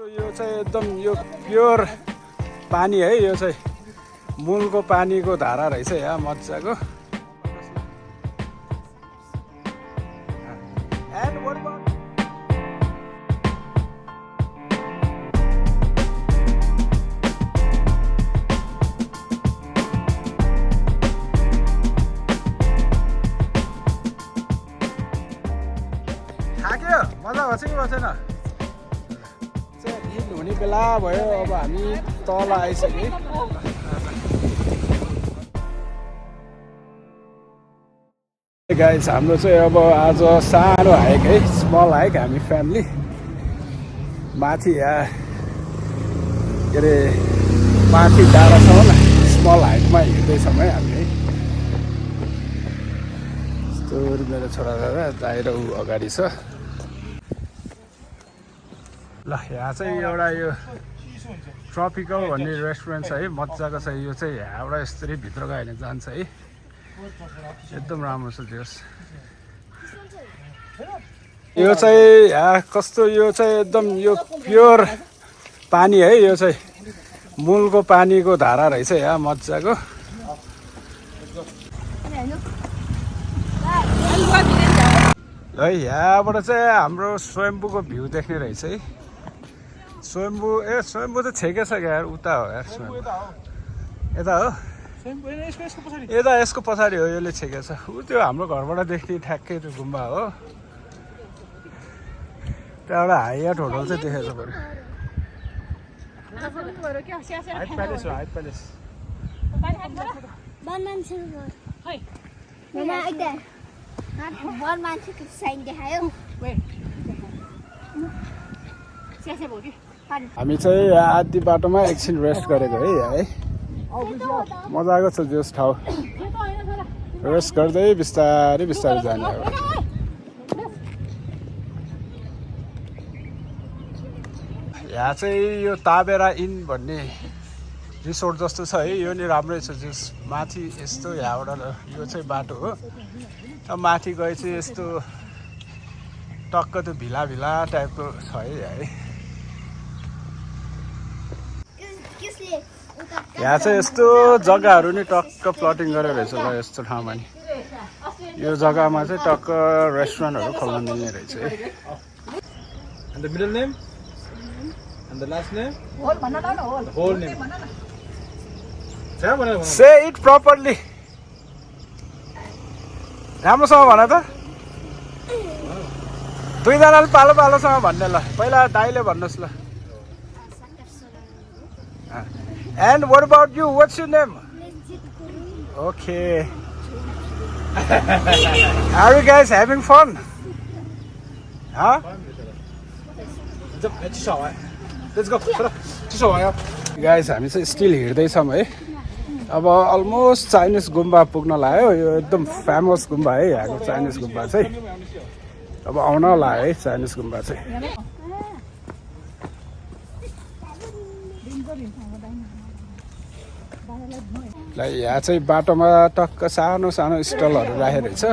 यो चाहिँ एकदम यो प्योर पानी है। यो चाहिँ मूलको पानीको धारा रहेछ यहाँ मजाको। थाक्यो मजा भएछ कि बसेन चाहिँ हिल हुने बेला भयो। अब हामी तल आइसक्यौँ। गाइस हाम्रो चाहिँ अब आज सानो हाइक है, स्मल हाइक। हामी फ्यामिली माथि यहाँ के अरे माथि डाँडासम्म स्मल हाइकमा हिँड्दैछौँ है हामी है। यस्तो मेरो छोरा दाइरो अगाडि छ। ल यहाँ चाहिँ एउटा यो ट्रपिकल भन्ने रेस्टुरेन्ट छ है, मजाको छ। यो चाहिँ यहाँबाट यसरी भित्र गयो भने जान्छ है, एकदम राम्रो छ। यो चाहिँ यहाँ कस्तो, यो चाहिँ एकदम यो प्योर पानी है। यो चाहिँ मूलको पानीको धारा रहेछ यहाँ मजाको। है यहाँबाट चाहिँ हाम्रो स्वयम्भूको भ्यू देख्ने रहेछ है। स्वयम्भू स्वयम्भू त छेकै छ यार, उता हो यार स्वयम्भू। यता हो, यता यसको पछाडि हो, यसले छेकेको छ। ऊ त्यो हाम्रो घरबाट देख्ने ठ्याक्कै त्यो गुम्बा हो। त्यहाँबाट हाइट होटल चाहिँ देखेको छ बरु। हाइट प्यालेस हो, हाइट प्यालेस। हामी चाहिँ आधी बाटोमा एकछिन रेस्ट गरेको है यहाँ है। मजाको छ जस ठाउँ। रेस्ट गर्दै बिस्तारै बिस्तारै जाने हो। यहाँ चाहिँ यो ताबेरा इन भन्ने रिसोर्ट जस्तो छ है। यो नि राम्रै छ जस माथि यस्तो। यहाँबाट यो चाहिँ बाटो हो। अब माथि गए चाहिँ यस्तो टक्क त्यो भिला भिला टाइपको छ है यहाँ। यहाँ चाहिँ यस्तो जग्गाहरू नि टक्क प्लटिङ गरेर रहेछ ल यस्तो ठाउँमा नि। यो जग्गामा चाहिँ टक्क रेस्टुरेन्टहरू खोल्न मिल्ने रहेछ है। And the middle name? And the last name? The whole name. Say it properly. राम्रोसँग भन त। दुईजनाले पालो पालोसँग भन्ने ल। पहिला दाइले भन्नुहोस् ल। And what about you? What's your name? Okay. Are you guys having fun? Huh? Let's go. Guys, हामी चाहिँ स्टिल हिँड्दैछौँ है। अब अलमोस्ट चाइनिज गुम्बा पुग्न लाग्यो। यो एकदम फेमस गुम्बा है यहाँको चाइनिज गुम्बा चाहिँ। अब आउन लाग्यो है चाइनिज गुम्बा चाहिँ। यहाँ चाहिँ बाटोमा टक्क सानो सानो स्टलहरू राखेको रहेछ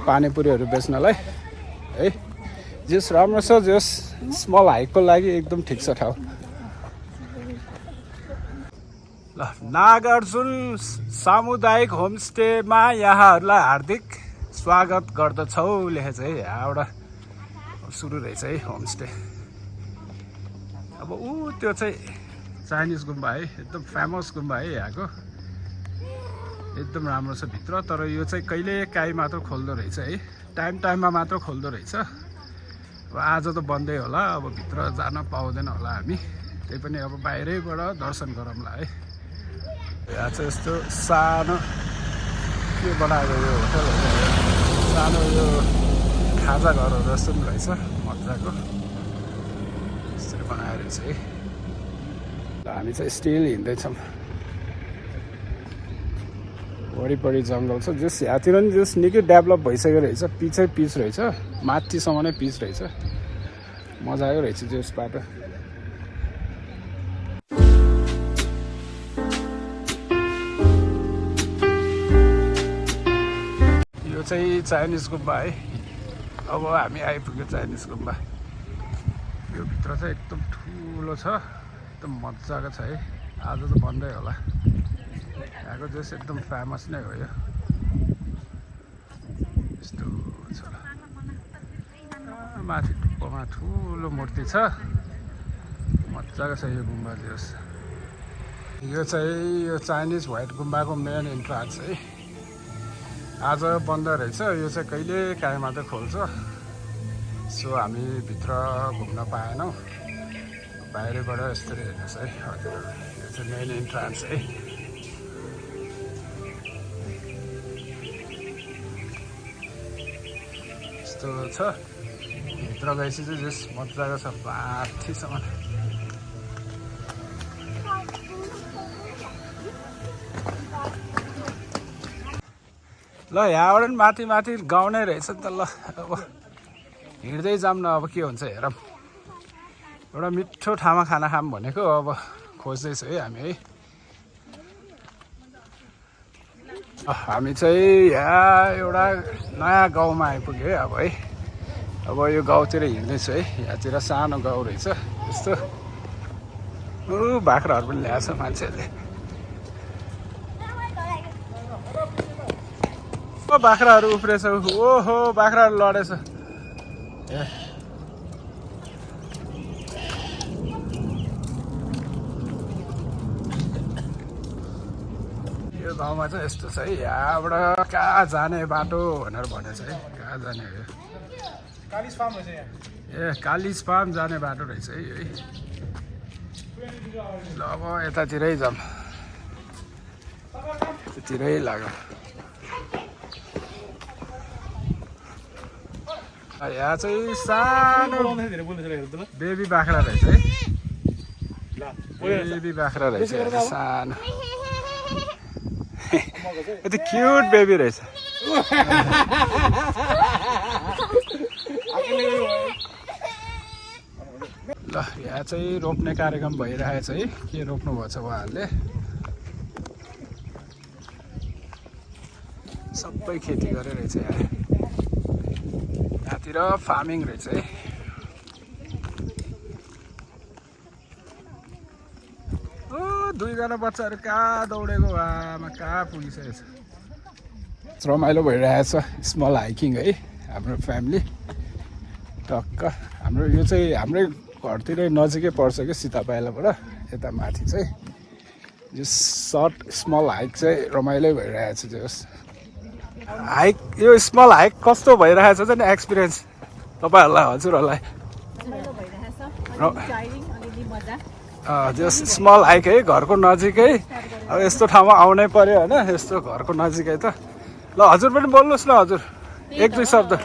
पानीपुरीहरू बेच्नलाई है। जस राम्रो छ, जस स्मल हाइकको लागि एकदम ठिक छ ठाउँ। ल नागार्जुन सामुदायिक होमस्टेमा यहाँहरूलाई हार्दिक स्वागत गर्दछौ लेखेछ है। यहाँबाट सुरु रहेछ है होमस्टे। अब त्यो चाहिँ चाइनिज गुम्बा है, एकदम फेमस गुम्बा है यहाँको। एकदम राम्रो छ भित्र। तर यो चाहिँ कहिले काहीँ मात्र खोल्दो रहेछ है, टाइममा मात्र खोल्दो रहेछ। अब आज त बन्दै होला, अब भित्र जान पाउँदैन होला हामी। त्यही पनि अब बाहिरैबाट दर्शन गरौँला है। यहाँ चाहिँ यस्तो सानो के बनाएको यो होटल हो, सानो यो खाजा घरहरू जस्तो पनि रहेछ मजाको। यसरी बनाएर रहेछ है। हामी चाहिँ स्टिल हिँड्दैछौँ। वरिपरि जङ्गल छ। जस यहाँतिर नि जस निकै डेभलप भइसकेको रहेछ। पिचै पिच रहेछ, माथिसम्म नै पिच रहेछ। मजाको रहेछ जस बाटो। यो चाहिँ चाइनिज गुम्बा है। अब हामी आइपुग्यो चाइनिज गुम्बा। यो भित्र चाहिँ एकदम ठुलो छ एकदम मजाको छ है आज त बन्दै होला यहाँको जस एकदम फेमस नै हो यो यस्तो छ माथि टुप्पोमा ठुलो मूर्ति छ मजाको छ यो गुम्बा जस यो चाहिँ यो चाइनिज व्हाइट गुम्बाको मेन इन्ट्रान्स है आज बन्द रहेछ यो चाहिँ कहिले काहीँ मात्रै खोल्छ सो हामी भित्र घुम्न पाएनौँ बाहिरबाट यसरी हेर्नुहोस् है हजुर यो चाहिँ मेन इन्ट्रान्स है यस्तो छ भित्र गएपछि चाहिँ जस मजाको छ माथिसम्म ल यहाँबाट पनि माथि माथि गाउँ नै रहेछ नि त ल अब हिँड्दै जाऊँ न अब के हुन्छ हेरौँ एउटा मिठो ठाउँमा खाना खाऊँ भनेको अब खोज्दैछु है हामी है हामी चाहिँ यहाँ एउटा नयाँ गाउँमा आइपुग्यो है अब यो गाउँतिर हिँड्दैछु है यहाँतिर सानो गाउँ रहेछ यस्तो बाख्राहरू पनि ल्याएको छ मान्छेहरूले बाख्राहरू उफ्रेछ ओहो बाख्राहरू लडेछ यो गाउँमा चाहिँ यस्तो छ है यहाँबाट कहाँ जाने बाटो भनेर भनेछ है कहाँ जाने हो कालिज फार्म रहेछ यहाँ ए कालिज फार्म जाने बाटो रहेछ है ल अब यतातिरै जाऊँ यतातिरै लाग्यो यहाँ चाहिँ सानो बेबी बाख्रा रहेछ है बेबी बाख्रा रहेछ सानो यति क्युट बेबी रहेछ ल यहाँ चाहिँ रोप्ने कार्यक्रम भइरहेछ है के रोप्नु भएको छ उहाँहरूले सबै खेती गरेर रहेछ यहाँ यहाँतिर फार्मिङ रहेछ है ओ दुईजना बच्चाहरू कहाँ दौडेको आमा कहाँ पुगिसकेछ रमाइलो भइरहेछ स्मल हाइकिङ है हाम्रो फ्यामिली टक्क हाम्रो यो चाहिँ हाम्रै घरतिरै नजिकै पर्छ कि सीतापाइलाबाट यता माथि चाहिँ यो सर्ट स्मल हाइक चाहिँ रमाइलो भइरहेछ जस हाइक यो स्मल हाइक कस्तो भइरहेछ चाहिँ नि एक्सपिरियन्स तपाईँहरूलाई हजुरहरूलाई जस स्मल हाइक है घरको नजिकै अब यस्तो ठाउँमा आउनै पर्यो होइन यस्तो घरको नजिकै त ल हजुर पनि बोल्नुहोस् न हजुर एक दुई शब्द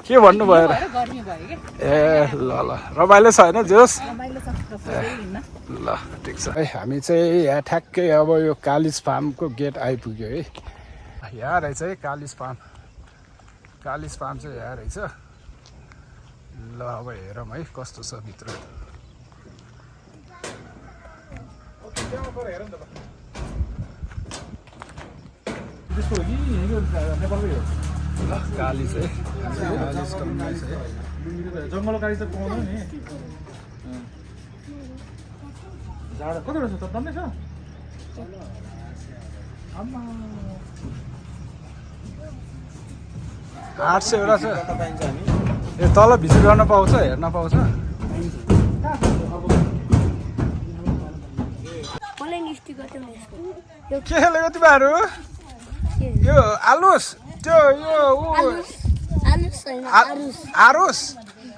के भन्नुभयो र ए ल रमाइलो छ होइन जोस् ल ठिक छ है हामी चाहिँ यहाँ ठ्याक्कै अब यो कालिज फार्मको गेट आइपुग्यो है यहाँ रहेछ है कालिज फार्म चाहिँ यहाँ रहेछ ल अब हेरौँ है कस्तो छ भित्र ल कालिज है जङ्गल कालिज त पाउँदैन नि झाडा कति रहेछ त डन्नै छ आम्मा 800 वटा छ ए तल भिजिट गर्न पाउँछ हेर्न पाउँछ के खेलेको तिमीहरू यो आलुस त्यो यो आरुस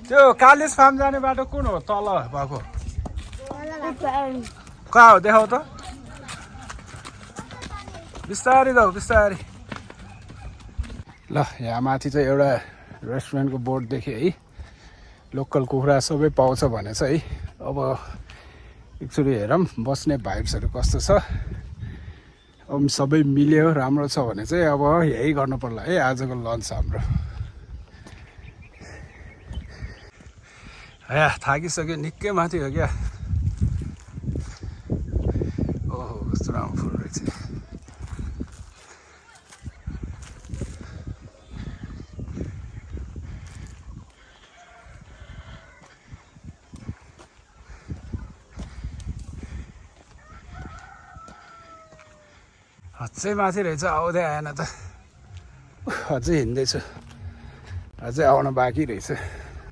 त्यो कालिज फार्म जाने बाटो कुन हो तल भएको कहाँ हो देखाऊ त बिस्तारै जाऊ बिस्तारै ल यहाँ माथि चाहिँ एउटा रेस्टुरेन्टको बोर्ड देखेँ है लोकल कुखुरा सबै पाउँछ भनेछ है अब एकचोटि हेरौँ बस्ने भाइब्सहरू कस्तो छ अब सबै मिल्यो राम्रो छ भने चाहिँ अब यही गर्नु पर्ला है आजको लन्च हाम्रो थाकिसक्यो निकै माथि हो क्या ओहो कस्तो राम्रो फुल रहेछ अझै माथि रहेछ आउँदै आएन त अझै हिँड्दैछु अझै आउन बाँकी रहेछ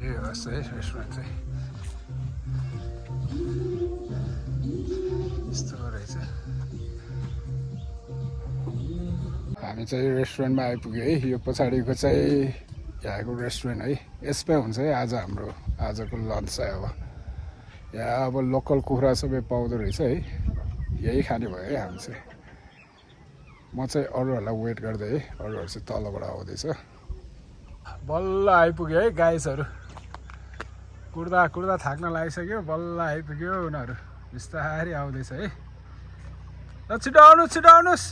ए होस् है रेस्टुरेन्ट चाहिँ यस्तो रहेछ हामी चाहिँ रेस्टुरेन्टमा आइपुग्यो है यो पछाडिको चाहिँ यहाँको रेस्टुरेन्ट है यसमै हुन्छ है आज हाम्रो आजको लन्च चाहिँ अब यहाँ अब लोकल कुखुरा सबै पाउँदो रहेछ है यही खाने भयो है हामी चाहिँ म चाहिँ अरूहरूलाई वेट गर्दै है अरूहरू चाहिँ तलबाट आउँदैछ बल्ल आइपुग्यो है गाइसहरू कुर्दा कुर्दा थाक्न लागिसक्यो बल्ल आइपुग्यो उनीहरू बिस्तारै आउँदैछ है ल छिटो आउनुहोस् छिटो आउनुहोस्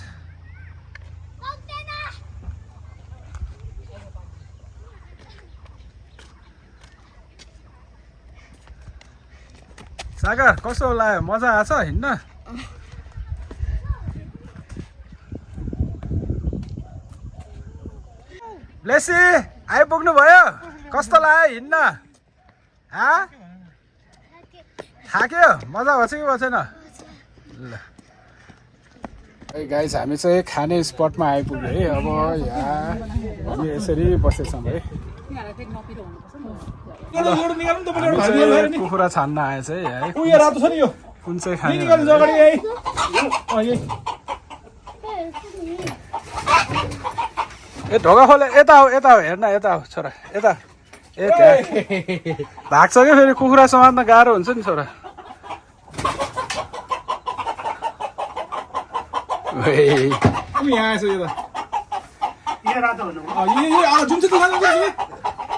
सागर कस्तो लाग्यो मजा आछ हिँड्न ब्लेसी आइपुग्नु भयो कस्तो लाग्यो हिँड्न थाक्यो मजा भएछ कि भएन ल गाइस हामी चाहिँ खाने स्पटमा आइपुग्यो है अब यहाँ यसरी बसेछौँ है कुखुरा छान्न आएछ है कुन चाहिँ खाने ए ढोका खोले यता हो हेर्न यता हो छोरा यता ए त्यहाँ भाग्छ क्या फेरि कुखुरा समात्न गाह्रो हुन्छ नि छोरा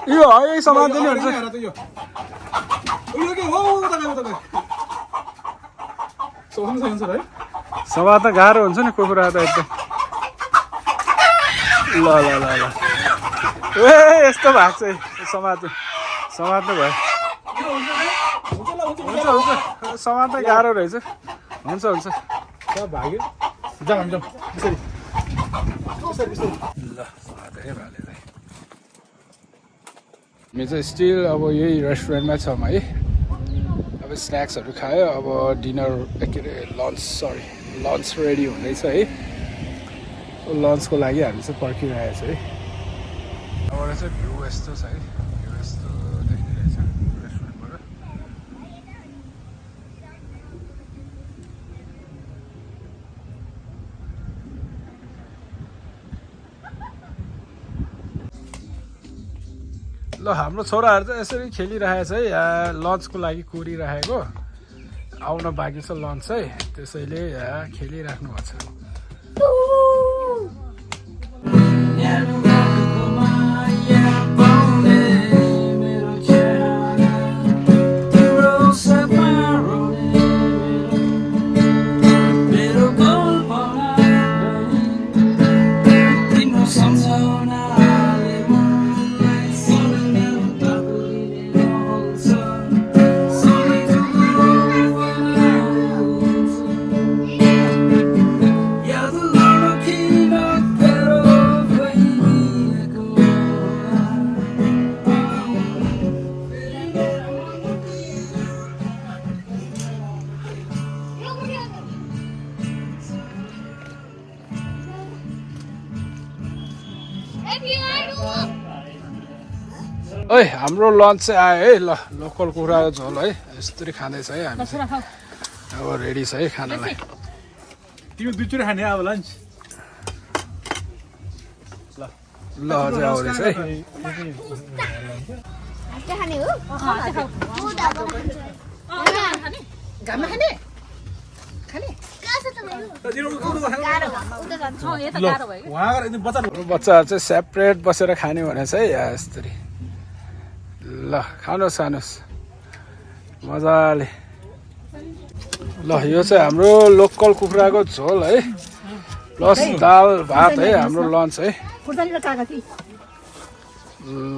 यो है समात्दैन हुन्छ समात्न गाह्रो हुन्छ नि कुखुरा त एकदम ल ल ल ल ए यस्तो भएको छ समात्नु भयो हुन्छ समात्न गाह्रो रहेछ हुन्छ भाग्यो ल हामी चाहिँ स्टिल अब यही रेस्टुरेन्टमा छौँ है अब स्न्याक्सहरू खायो अब डिनर के अरे लन्च रेडी हुँदैछ है लन्चको लागि हामी चाहिँ पर्खिरहेको छ है अब चाहिँ भ्यू यस्तो छ है भ्यू यस्तो देखिरहेछ रेस्टुरेन्टबाट ल हाम्रो छोराहरू चाहिँ यसरी खेलिरहेछ है यहाँ लन्चको लागि कुरिरहेको आउन बाँकी छ लन्च चाहिँ त्यसैले यहाँ खेलिराख्नु भएको छ ओइ हाम्रो लन्च चाहिँ आयो है ल लोकल कुखुराको झोल है यसरी खाँदैछ है हामी अब रेडी छ है खानालाई तिमी दुईचोटि खाने अब लन्च ल अझै आउँदैछ है बच्चाहरू चाहिँ सेपरेट बसेर खाने भनेछ है यसरी ल खानुहोस् मजाले ल यो चाहिँ हाम्रो लोकल कुखुराको झोल है प्लस दाल भात है हाम्रो लन्च है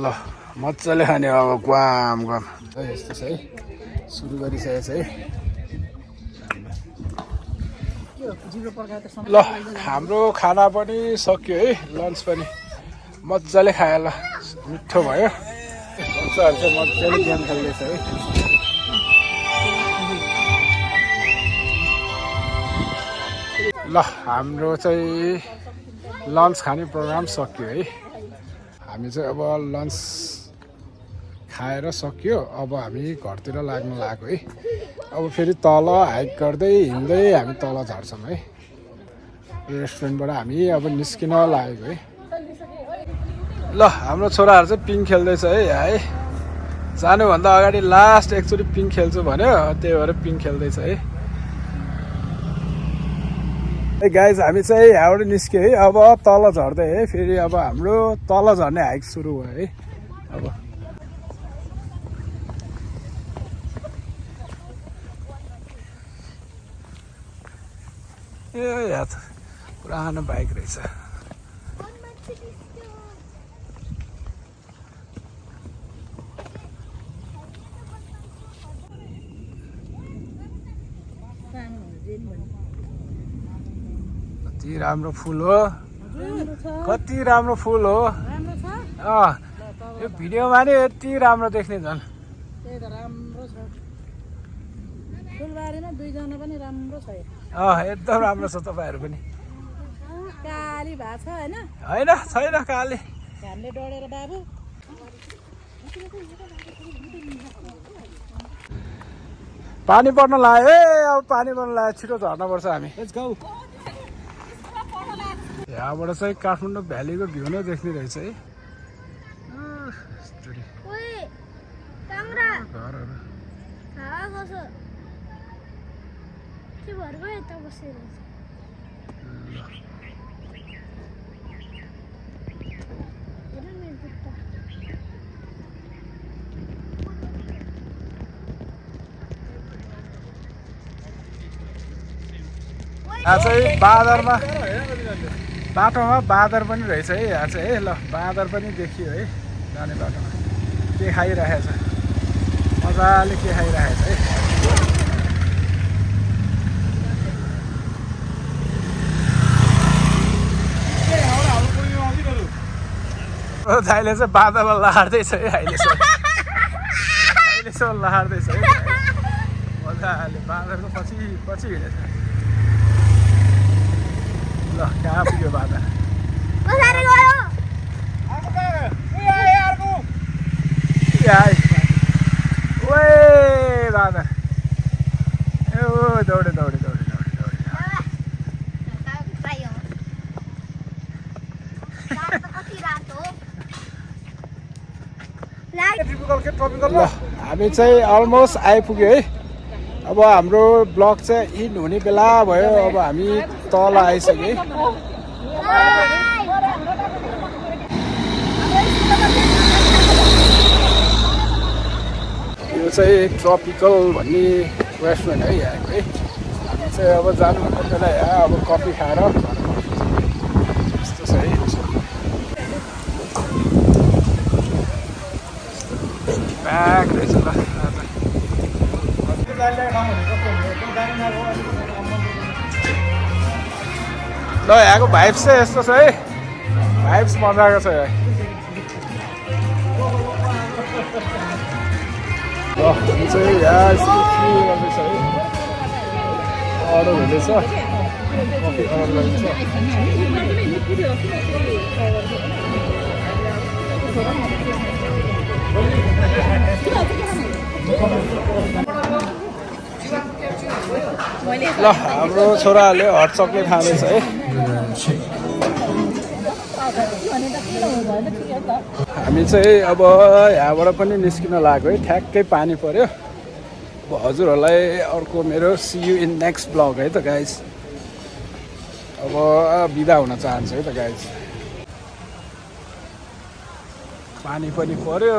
ल मजाले खाने अब ग्वाम यस्तो छ है सुरु गरिसकेको छ है ल हाम्रो खाना पनि सक्यो है लन्च पनि मजाले खायो ल मिठो भयो बच्चाहरू चाहिँ मजाले गेम खेल्दैछ है ल ल हाम्रो चाहिँ लन्च खाने प्रोग्राम सक्यो है। हामी चाहिँ अब लन्च खाएर सक्यो। अब हामी घरतिर लाग्नु लाग्यो है। अब फेरि तल हाइक गर्दै हिँड्दै हामी तल झर्छौँ है। रेस्टुरेन्टबाट हामी अब निस्किन लागेको है। ल हाम्रो छोराहरू चाहिँ पिङ खेल्दैछ है। जानुभन्दा अगाडि लास्ट एकचोटि पिङ खेल्छु भन्यो, त्यही भएर पिङ खेल्दैछ है। गाइज हामी चाहिँ यहाँबाट निस्क्यो है। अब तल झर्दै है। फेरि अब हाम्रो तल झर्ने हाइक सुरु भयो है। अब ए यहाँ त पुरानो बाइक रहेछ। कति राम्रो फुल हो, कति राम्रो फुल हो। यो भिडियोमा नि यति राम्रो देख्ने झन्। एकदम राम्रो छ। तपाईँहरू पनि काली भएको छ होइन? होइन छैन काली। हामीले डढेर बाबु पानी पर्न लाग्यो है। अब पानी पर्न लाग्यो, छिटो झर्नुपर्छ हामी। यहाँबाट चाहिँ काठमाडौँ भ्यालीको भ्यू नै देख्ने रहेछ है। यहाँ चाहिँ बाँदरमा, बाटोमा बाँदर पनि रहेछ है। यहाँ चाहिँ है। ल बाँदर पनि देखियो है जाने बाटोमा। के खाइरहेछ, मजाले के खाइरहेछ है। दाइले चाहिँ बाँदरमा लहार्दैछ है। अहिलेसम्म लहार्दैछ है मजाले। बाँदरको पछि पछि हिँडेछ। ल कहाँ पुग्यो बाँदर? बाँदर ए दौडे दौडे दौडे दौडे दौडे। ल हामी चाहिँ अलमोस्ट आइपुग्यो है। अब हाम्रो ब्लग चाहिँ इन हुने बेला भयो। अब हामी तल आइसक्यो। यो चाहिँ ट्रपिकल भन्ने रेस्टुरेन्ट है यहाँको है। हामी चाहिँ अब जानुभन्दा पहिला यहाँ अब कफी खाएर यस्तो छ है। प्याक रहेछ ल। ल यहाँको भाइब्स चाहिँ यस्तो छ है। भाइब्स मजाको छ यहाँ। हामी चाहिँ यहाँ गर्दैछ है। अर्डर हुँदैछ, कफी अर्डर गरिन्छ। ल हाम्रो छोराहरूले हट चक्लेट खाँदैछ है। हामी चाहिँ अब यहाँबाट पनि निस्किन लाग्यो है। ठ्याक्कै पानी पर्यो। अब हजुरहरूलाई अर्को मेरो see you in next blog है त गाइज। अब बिदा हुन चाहन्छु है त गाइज। पानी पनि पर्यो।